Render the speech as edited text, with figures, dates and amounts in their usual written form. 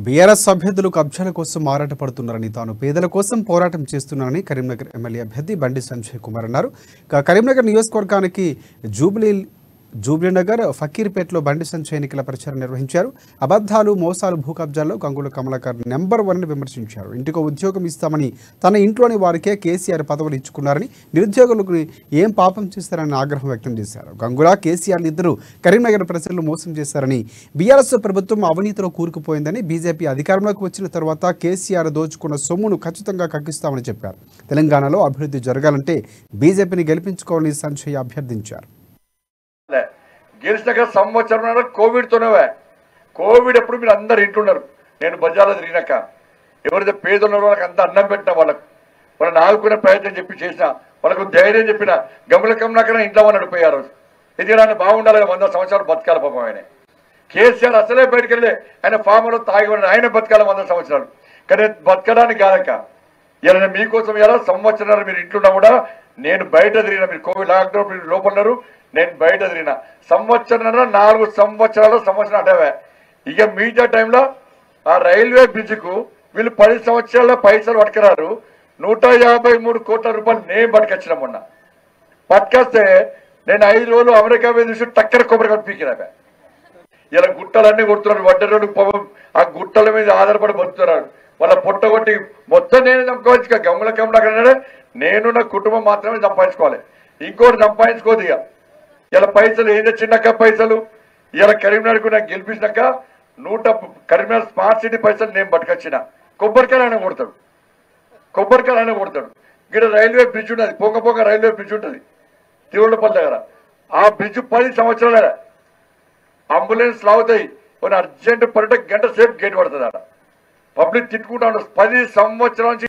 BRS అభ్యర్థులు కబ్జాల కోసం ఆరాటపడుతున్నారని తాను పేదల కోసం పోరాటం చేస్తున్నానని కరీంనగర్ ఎమ్మెల్యే అభ్యర్థి బండి సంజయ్ కుమార్ అన్నారు. కరీంనగర్ నియోజకవర్గానికి జూబ్లీనగర్ ఫకీర్పేటలో బండి సంజయ్ ఎన్నికల ప్రచారం నిర్వహించారు. అబద్ధాలు మోసాలు భూ కబ్జాల్లో గంగుల కమలాకర్ నెంబర్ 1 విమర్శించారు. ఇంటికో ఉద్యోగం ఇస్తామని తన ఇంట్లోని వారికే కేసీఆర్ పదవులు ఇచ్చుకున్నారని, నిరుద్యోగులకు ఏం పాపం చేస్తారని ఆగ్రహం వ్యక్తం చేశారు. గంగుల కేసీఆర్ ఇద్దరు కరీంనగర్ ప్రజలను మోసం చేశారని, బీఆర్ఎస్ ప్రభుత్వం అవినీతిలో కూరుకుపోయిందని, బీజేపీ అధికారంలోకి వచ్చిన తర్వాత కేసీఆర్ దోచుకున్న సొమ్మును ఖచ్చితంగా కక్కిస్తామని చెప్పారు. తెలంగాణలో అభివృద్ధి జరగాలంటే బీజేపీని గెలిపించుకోవాలని సంజయ్ అభ్యర్థించారు. గెలిచినాక సంవత్సరం కోవిడ్తోనే కోవిడ్ ఎప్పుడు మీరు అందరు ఇంటున్నారు. నేను బజార్లో తిరిగినాక ఎవరైతే పేదలున్నారో వాళ్ళకి అంత అన్నం పెట్టిన వాళ్ళని ఆదుకునే ప్రయత్నం చేసిన వాళ్ళకు ధైర్యం చెప్పిన గమల కమలాకన్నా ఇంట్లో వాళ్ళు నడిపోయారు. ఎందుకంటే బాగుండాలి, 100 సంవత్సరాలు బతకాలి పాపం ఆయన. కేసీఆర్ అసలే బయటకు వెళ్ళి ఆయన ఫామ్లో తాగి ఆయన బతకాలి 100 సంవత్సరాలు. కానీ బతకడానికి కాదక ఇలా మీకోసం ఎలా సంవత్సరాలు మీరు ఇంట్లో కూడా నేను బయట తిరిగిన, మీరు కోవిడ్ లాక్డౌన్ మీరు లోపలన్నారు, నేను బయట తిరిగిన సంవత్సరం 4 సంవత్సరం అటవే. ఇక మిగతా టైంలో ఆ రైల్వే బ్రిడ్జ్కు వీళ్ళు 10 సంవత్సరాల పైసలు పట్టుకురారు. 153 కోట్ల రూపాయలు నేను పట్టుకొచ్చిన మొన్న. పట్టుకొస్తే నేను 5 రోజులు అమెరికా మీద చూసి టక్కర కొబ్బరి పీకినా. ఇలా గుట్టలన్నీ కొడుతున్నారు, వడ్డరోడు ఆ గుట్టల మీద ఆధారపడి బతుకుతున్నారు. వాళ్ళ పొట్టగొట్టి మొత్తం నేను సంపాదించుకో గమల కమలాకన్నాడే నేను నా కుటుంబం మాత్రమే సంపాదించుకోవాలి, ఇంకోటి సంపాదించుకోదు. ఇలా పైసలు ఏంటో చిన్నక్క పైసలు ఇలా కరీంనగర్కు నాకు గెలిపించినాక కరీంనగర్ స్మార్ట్ సిటీ పైసలు నేను పట్టుకొచ్చిన. కొబ్బరికాయలు ఆయన కొడతాడు. ఇక్కడ రైల్వే బ్రిడ్జ్ ఉన్నది, పోక రైల్వే బ్రిడ్జ్ ఉంటుంది తిరువళ్ళపల్లి దగ్గర. ఆ బ్రిడ్జ్ 10 సంవత్సరాలు అంబులెన్స్ లాగుతాయి, కొన్ని అర్జెంట్ పడితే గంట సేపు గేట్ పడుతుంది. ఆడ పబ్లిక్ తిట్టుకుంటా 10 సంవత్సరాల నుంచి